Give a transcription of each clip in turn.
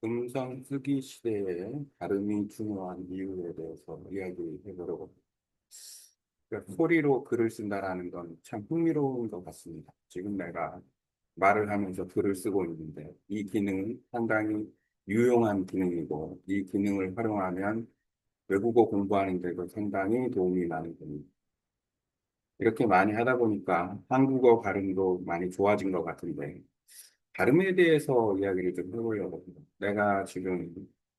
음성 쓰기 시대에 발음이 중요한 이유에 대해서 이야기해 보려고 합니다. 그러니까 소리로 글을 쓴다라는 건 참 흥미로운 것 같습니다. 지금 내가 말을 하면서 글을 쓰고 있는데 이 기능은 상당히 유용한 기능이고 이 기능을 활용하면 외국어 공부하는 데도 상당히 도움이 많이 됩니다. 이렇게 많이 하다 보니까 한국어 발음도 많이 좋아진 것 같은데 발음에 대해서 이야기를 좀 해보려고 합니다. 내가 지금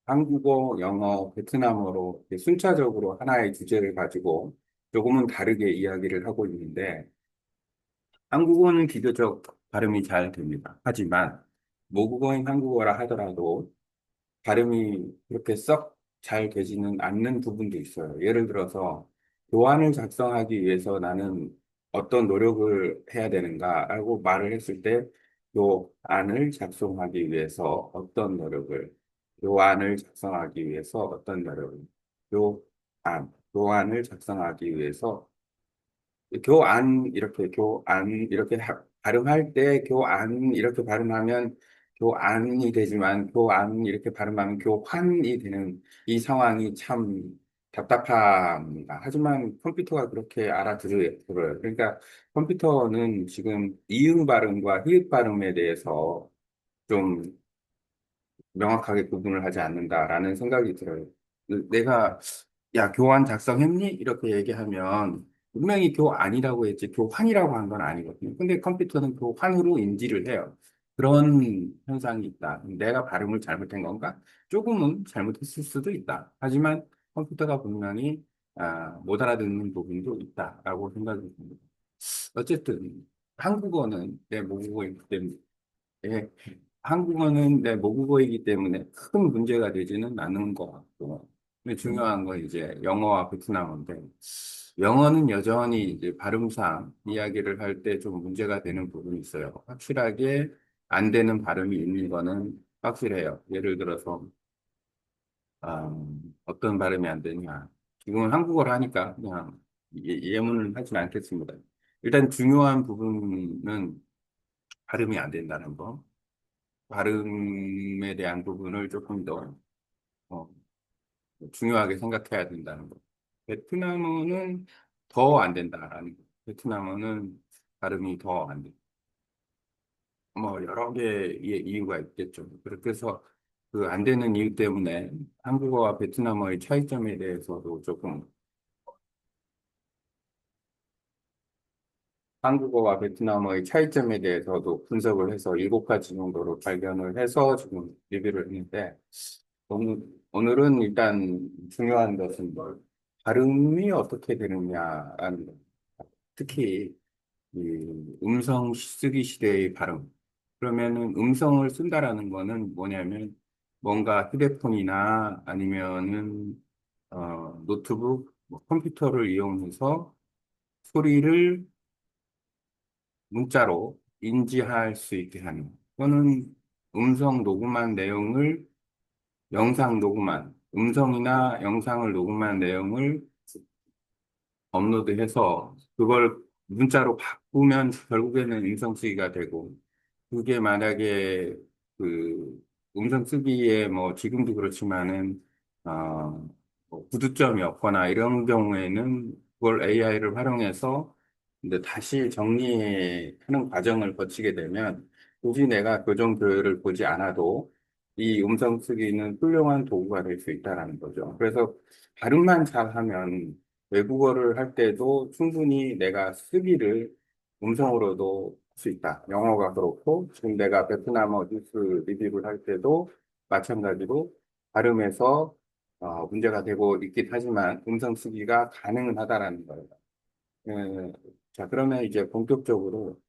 한국어, 영어, 베트남어로 이렇게 순차적으로 하나의 주제를 가지고 조금은 다르게 이야기를 하고 있는데 한국어는 비교적 발음이 잘 됩니다. 하지만 모국어인 한국어라 하더라도 발음이 그렇게 썩 잘 되지는 않는 부분도 있어요. 예를 들어서 교환을 작성하기 위해서 나는 어떤 노력을 해야 되는가라고 말을 했을 때 교안을 작성하기 위해서 어떤 노력을, 교안을 작성하기 위해서 어떤 노력을, 교안을 작성하기 위해서 교안 이렇게 발음할 때 교안 이렇게 발음하면 교안이 되지만 교안 이렇게 발음하면 교환이 되는 이 상황이 참 답답합니다. 하지만 컴퓨터가 그렇게 알아들어요. 그러니까 컴퓨터는 지금 이응 발음과 히읗 발음에 대해서 좀 명확하게 구분을 하지 않는다라는 생각이 들어요. 내가 야 교환 작성했니? 이렇게 얘기하면 분명히 교안이라고 했지 교환이라고 한 건 아니거든요. 근데 컴퓨터는 교환으로 인지를 해요. 그런 현상이 있다. 내가 발음을 잘못한 건가? 조금은 잘못했을 수도 있다. 하지만 컴퓨터가 분명히 못 알아듣는 부분도 있다라고 생각이 듭니다. 어쨌든 한국어는 내 모국어이기 때문에 예, 한국어는 내 모국어이기 때문에 큰 문제가 되지는 않는 것 같고, 근데 중요한 건 이제 영어와 베트남어인데, 영어는 여전히 이제 발음상 이야기를 할 때 좀 문제가 되는 부분이 있어요. 확실하게 안 되는 발음이 있는 거는 확실해요. 예를 들어서, 어떤 발음이 안 되냐. 지금은 한국어를 하니까 그냥 예문을 하진 않겠습니다. 일단 중요한 부분은 발음이 안 된다는 거. 발음에 대한 부분을 조금 더 어, 중요하게 생각해야 된다는 거. 베트남어는 더 안 된다라는 거. 베트남어는 발음이 더 안 돼. 뭐 여러 개의 이유가 있겠죠. 그렇게 해서 그 안 되는 이유 때문에 한국어와 베트남어의 차이점에 대해서도 조금 한국어와 베트남어의 차이점에 대해서도 분석을 해서 7가지 정도로 발견을 해서 지금 리뷰를 했는데 오늘, 오늘은 일단 중요한 것은 뭐 발음이 어떻게 되느냐라는 것. 특히 이 음성 쓰기 시대의 발음. 그러면은 음성을 쓴다라는 거는 뭐냐면 뭔가 휴대폰이나 아니면은 노트북, 뭐 컴퓨터를 이용해서 소리를 문자로 인지할 수 있게 하는. 또는 음성 녹음한 내용을 영상 녹음한, 음성이나 영상을 녹음한 내용을 업로드해서 그걸 문자로 바꾸면 결국에는 음성 쓰기가 되고, 그게 만약에 그 음성 쓰기에 뭐 지금도 그렇지만은, 뭐 구두점이 없거나 이런 경우에는 그걸 AI를 활용해서 근데 다시 정리하는 과정을 거치게 되면 굳이 내가 교정 교육을 보지 않아도 이 음성 쓰기는 훌륭한 도구가 될 수 있다라는 거죠. 그래서 발음만 잘하면 외국어를 할 때도 충분히 내가 쓰기를 음성으로도 할 수 있다. 영어가 그렇고, 지금 내가 베트남어 뉴스 리뷰를 할 때도 마찬가지로 발음에서 문제가 되고 있긴 하지만 음성 쓰기가 가능은 하다라는 거예요. 예, 자, 그러면 이제 본격적으로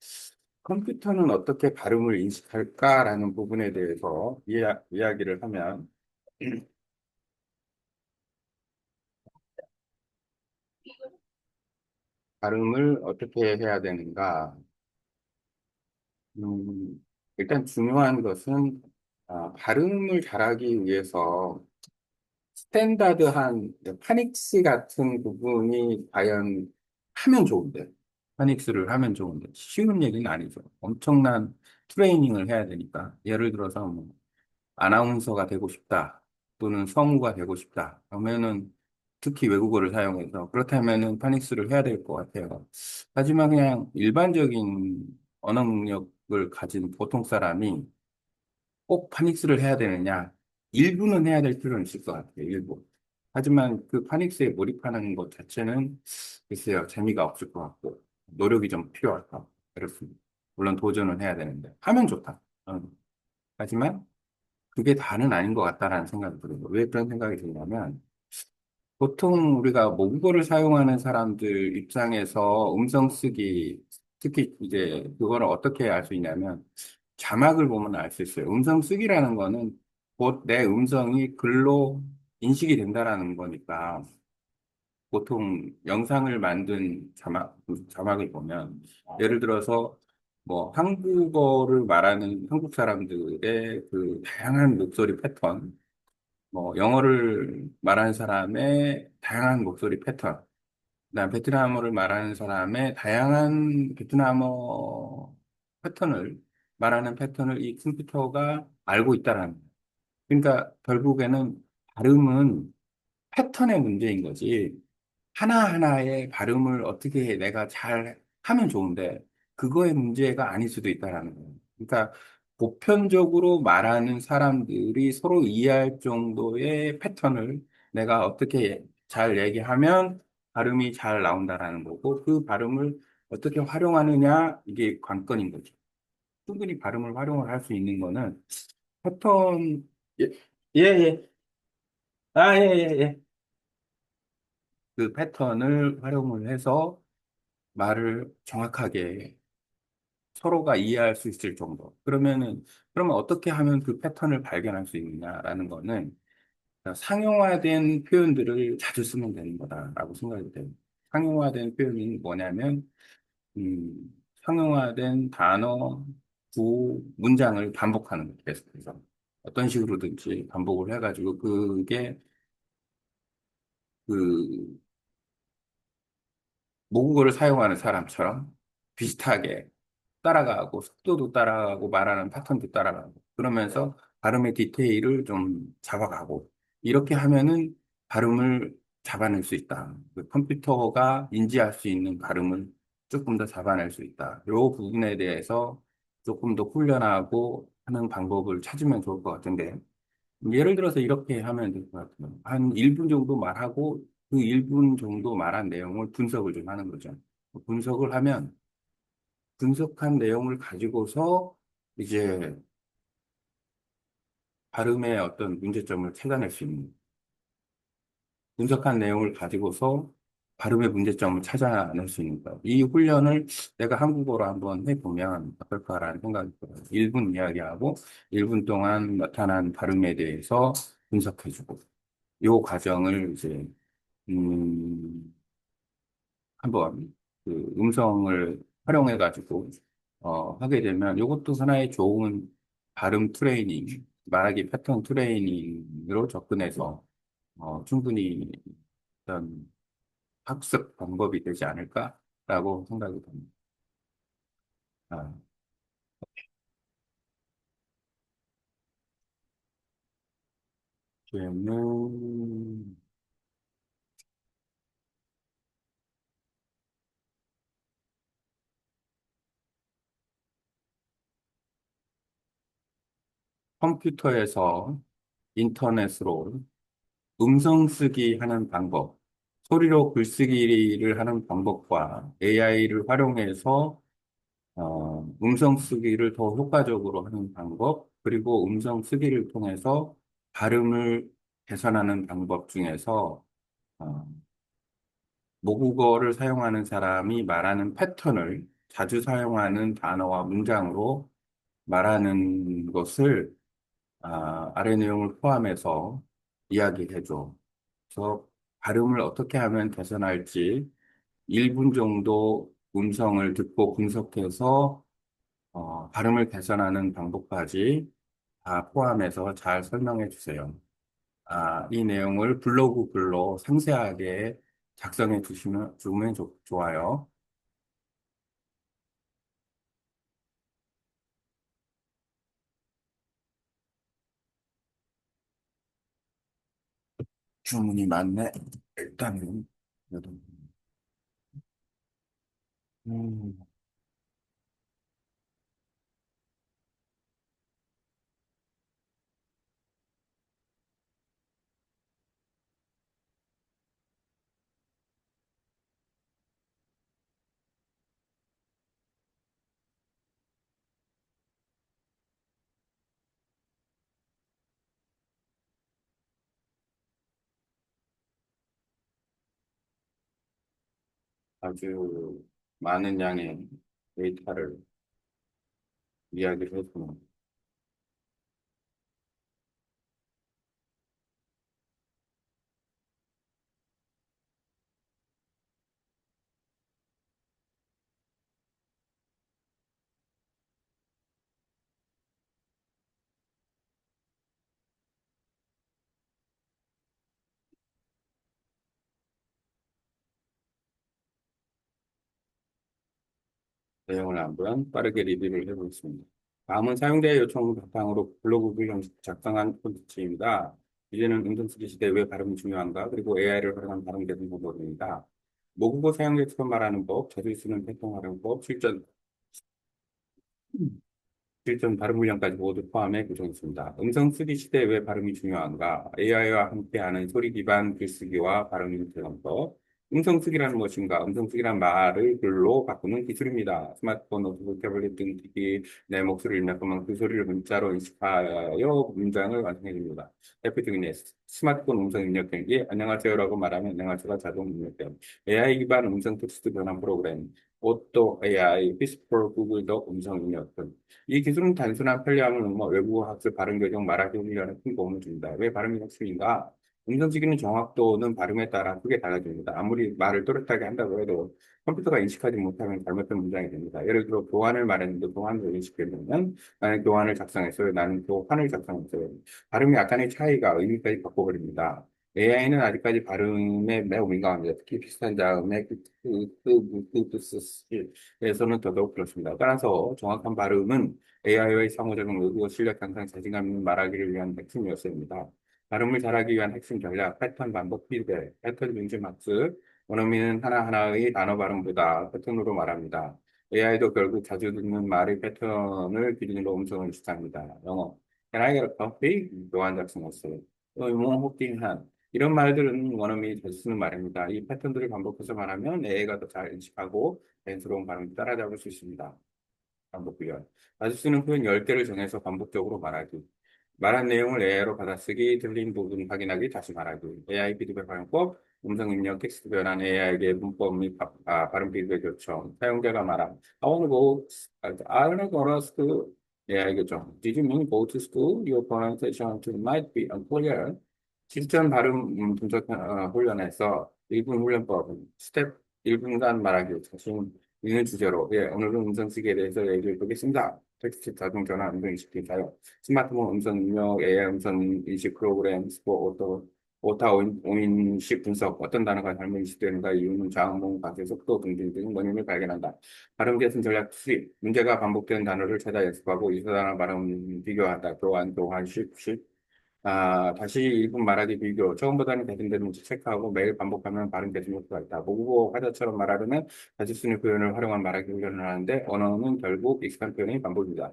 컴퓨터는 어떻게 발음을 인식할까라는 부분에 대해서 이야기를 하면, 발음을 어떻게 해야 되는가? 일단 중요한 것은 발음을 잘하기 위해서 스탠다드한 파닉스 같은 부분이 과연 하면 좋은데, 파닉스를 하면 좋은데, 쉬운 얘기는 아니죠. 엄청난 트레이닝을 해야 되니까. 예를 들어서, 뭐, 아나운서가 되고 싶다. 또는 성우가 되고 싶다. 그러면은 특히 외국어를 사용해서 그렇다면은 파닉스를 해야 될 것 같아요. 하지만 그냥 일반적인 언어 능력을 가진 보통 사람이 꼭 파닉스를 해야 되느냐? 일부는 해야 될 필요는 있을 것 같아요. 일부. 하지만 그 파닉스에 몰입하는 것 자체는 글쎄요, 재미가 없을 것 같고 노력이 좀 필요할 것 같고 그렇습니다. 물론 도전은 해야 되는데 하면 좋다. 하지만 그게 다는 아닌 것 같다라는 생각이 들어요. 왜 그런 생각이 드냐면 보통 우리가 모국어를 사용하는 사람들 입장에서 음성 쓰기, 특히 이제 그거를 어떻게 알 수 있냐면 자막을 보면 알 수 있어요. 음성 쓰기라는 거는 곧 내 음성이 글로 인식이 된다라는 거니까 보통 영상을 만든 자막을 보면 예를 들어서 뭐 한국어를 말하는 한국 사람들의 그 다양한 목소리 패턴, 뭐 영어를 말하는 사람의 다양한 목소리 패턴, 그다음 베트남어를 말하는 사람의 다양한 베트남어 패턴을 말하는 패턴을 이 컴퓨터가 알고 있다라는 거예요. 그러니까 결국에는 발음은 패턴의 문제인 거지. 하나하나의 발음을 어떻게 내가 잘 하면 좋은데, 그거의 문제가 아닐 수도 있다라는 거예요. 그러니까, 보편적으로 말하는 사람들이 서로 이해할 정도의 패턴을 내가 어떻게 잘 얘기하면 발음이 잘 나온다라는 거고, 그 발음을 어떻게 활용하느냐, 이게 관건인 거죠. 충분히 발음을 활용을 할 수 있는 거는 패턴, 예, 예, 예. 아, 예, 예, 예. 그 패턴을 활용을 해서 말을 정확하게 서로가 이해할 수 있을 정도. 그러면 어떻게 하면 그 패턴을 발견할 수 있느냐라는 거는 상용화된 표현들을 자주 쓰면 되는 거다라고 생각이 돼요. 상용화된 표현이 뭐냐면, 상용화된 단어, 구, 문장을 반복하는 거예요. 계속해서. 어떤 식으로든지 반복을 해가지고 그게 그 모국어를 사용하는 사람처럼 비슷하게 따라가고 속도도 따라가고 말하는 패턴도 따라가고 그러면서 발음의 디테일을 좀 잡아가고 이렇게 하면은 발음을 잡아낼 수 있다. 그 컴퓨터가 인지할 수 있는 발음을 조금 더 잡아낼 수 있다. 이 부분에 대해서 조금 더 훈련하고 하는 방법을 찾으면 좋을 것 같은데 예를 들어서 이렇게 하면 될 것 같아요. 한 1분 정도 말하고 그 1분 정도 말한 내용을 분석을 좀 하는 거죠. 분석을 하면 분석한 내용을 가지고서 이제 발음의 어떤 문제점을 찾아낼 수 있는 분석한 내용을 가지고서 발음의 문제점을 찾아낼 수 있는 거. 이 훈련을 내가 한국어로 한번 해보면 어떨까라는 생각이 들어요. 1분 이야기하고 1분 동안 나타난 발음에 대해서 분석해주고 이 과정을 이제 음, 한번 그 음성을 활용해 가지고 하게 되면 이것도 하나의 좋은 발음 트레이닝, 말하기 패턴 트레이닝으로 접근해서 충분히 어떤 학습 방법이 되지 않을까라고 생각이 듭니다. 아, 저는 컴퓨터에서 인터넷으로 음성 쓰기 하는 방법, 소리로 글쓰기를 하는 방법과 AI를 활용해서 음성 쓰기를 더 효과적으로 하는 방법, 그리고 음성 쓰기를 통해서 발음을 개선하는 방법 중에서 어, 모국어를 사용하는 사람이 말하는 패턴을 자주 사용하는 단어와 문장으로 말하는 것을 아래 내용을 포함해서 이야기해줘. 그래서 발음을 어떻게 하면 개선할지 1분 정도 음성을 듣고 분석해서 발음을 개선하는 방법까지 다 포함해서 잘 설명해 주세요. 이 내용을 블로그 글로 상세하게 작성해 주면 좋아요. 주문이 많네. 일단은, 음, 아주 많은 양의 데이터를 이야기를 해주는 내용을 한번 빠르게 리뷰를 해보겠습니다. 다음은 사용자의 요청을 바탕으로 블로그를 형식 작성한 콘텐츠입니다. 이제는 음성수기 시대에 왜 발음이 중요한가, 그리고 AI를 활용한 발음 개선 방법입니다. 모국어 사용자 처럼 말하는 법, 자주 쓰는 패턴 활용법, 실전 발음 훈련까지 모두 포함해 구성했습니다. 음성 쓰기 시대에 왜 발음이 중요한가? AI와 함께하는 소리 기반 글쓰기와 발음 교정법. 음성 쓰기라는 것인가? 음성 쓰기란 말을 글로 바꾸는 기술입니다. 스마트폰, 노트북, 태블릿 등 기기 내 목소리를 입력하면 그 소리를 문자로 인식하여 문장을 완성해 줍니다. 대표 중에 스마트폰 음성 입력기 안녕하세요라고 말하면 안녕하세요가 자동 입력돼요. AI 기반 음성 텍스트 변환 프로그램, 오토 AI, 피스퍼 구글도 음성 입력 등. 이 기술은 단순한 편리함을 넘어 외국어 학습, 발음 교정, 말하기 훈련에 큰 도움을 줍니다. 왜 발음이 핵심인가? 음성지기는 정확도는 발음에 따라 크게 달라집니다. 아무리 말을 또렷하게 한다고 해도 컴퓨터가 인식하지 못하면 잘못된 문장이 됩니다. 예를 들어 교환을 말했는데 교환을 인식되려면 나는 교환을 작성했어요. 나는 교환을 작성했어요. 발음이 약간의 차이가 의미까지 바꿔버립니다. AI는 아직까지 발음에 매우 민감합니다. 특히 비슷한 자음의 에서는 더더욱 그렇습니다. 따라서 정확한 발음은 AI와의 상호작용, 외국어 실력 향상, 자신감 있는 말하기를 위한 핵심 요소입니다. 발음을 잘하기 위한 핵심 전략, 패턴 반복 피드백, 패턴 중심 학습, 원어민은 하나하나의 단어 발음보다 패턴으로 말합니다. AI도 결국 자주 듣는 말의 패턴을 기준으로 음성을 지상합니다. 영어. Can I get a coffee? 요한 작성했어요. 호칭한. 이런 말들은 원어민이 자주 쓰는 말입니다. 이 패턴들을 반복해서 말하면 AI가 더 잘 인식하고 자연스러운 발음을 따라잡을 수 있습니다. 반복 훈련. 자주 쓰는 표현 10개를 정해서 반복적으로 말하기. 말한 내용을 AI로 받아쓰기, 틀린 부분 확인하기, 다시 말하기. AI 피드백 활용법, 음성 입력, 텍스트 변환, AI에게 문법 및 발음 피드백 요청. 사용자가 말함. I wanna go to school. AI 교정. Did you mean go to school? Your pronunciation might be unclear. 실전 발음 분석 훈련에서 1분 훈련법, 스텝 1분간 말하기, 자신 있는 주제로, 예, 오늘은 음성쓰기에 대해서 얘기해 보겠습니다. 텍스트 자동 전환 음성 인식기 사용, 스마트폰 음성 입력, AI 음성 인식 프로그램, 오타 오인식 분석, 어떤 단어가 잘못 인식되는가, 이유는 자음봉, 박의 속도 등등 원인을 발견한다. 발음 개선 전략 수립, 문제가 반복되는 단어를 찾아 연습하고 이서 단어 발음 비교한다. 교환식, 다시 1분 말하기 비교. 처음보다는 개선되는지 체크하고 매일 반복하면 발음 개선 효과가 있다. 모국어 화자처럼 말하려면 자주 쓰는 표현을 활용한 말하기 훈련을 하는데 언어는 결국 익숙한 표현이 반복입니다.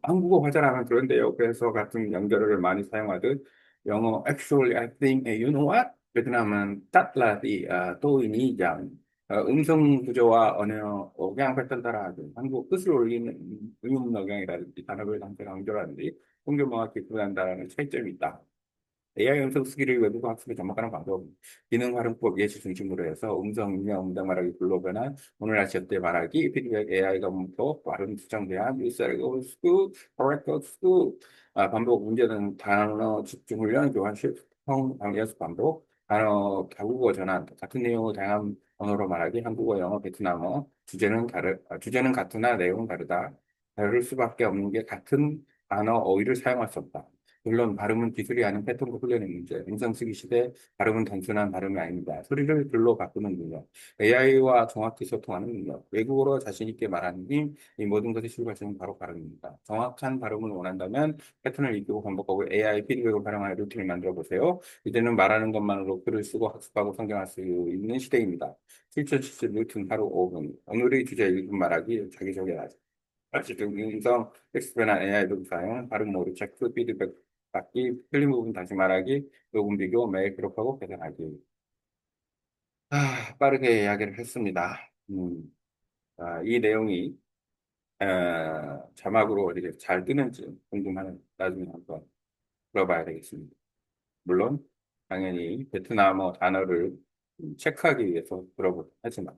한국어 화자라면 그런데요. 그래서 같은 연결어를 많이 사용하듯 영어 actually I think you know what? 베트남은 tắt là gì? tôi nghĩ rằng 음성 구조와 언어 억양 패턴 따라하기. 한국 뜻을 올리는 의문 억양이라든지 단어별 상태 강조라든지 통계명확히 구분한다는 차이점이 있다. AI 음성 쓰기를 외국어 학습에 접목하는 방법, 기능 활용법 예시 중심으로 해서 음성, 음량, 음당 말하기, 불로 변환, 오늘 아시었대 말하기, 피드백 AI 검토, 발음 수정 대안, 일사를 스쿠, correct 스쿠, 반복 문제는 단어 집중 훈련, 교환 실형 연습 반복, 단어 다국어 전환, 같은 내용을 다양한 언어로 말하기, 한국어, 영어, 베트남어, 주제는 같으나 내용은 다르다. 다를 수밖에 없는 게 같은 단어, 어휘를 사용할 수 없다. 물론 발음은 기술이 아닌 패턴과 훈련의 문제. 음성 쓰기 시대 발음은 단순한 발음이 아닙니다. 소리를 글로 바꾸는 능력, AI와 정확히 소통하는 능력, 외국어로 자신 있게 말하는 힘, 이 모든 것의 실과점은 바로 발음입니다. 정확한 발음을 원한다면 패턴을 익히고 반복하고 AI 피드백을 활용하여 루틴을 만들어 보세요. 이제는 말하는 것만으로 글을 쓰고 학습하고 성장할 수 있는 시대입니다. 실천 실습 루틴 하루 5분. 오늘의 주제 1분 말하기 자기소개하기. 아시죠? 음성 텍스트나 AI 도구 사용, 발음 모두 체크, 피드백 받기, 틀린 부분 다시 말하기, 녹음 비교, 매일 기록하고 개선하기. 빠르게 이야기를 했습니다. 이 내용이 자막으로 어디에 잘 뜨는지 궁금하면 나중에 한번 들어봐야 되겠습니다. 물론 당연히 베트남어 단어를 체크하기 위해서 들어보긴 하지만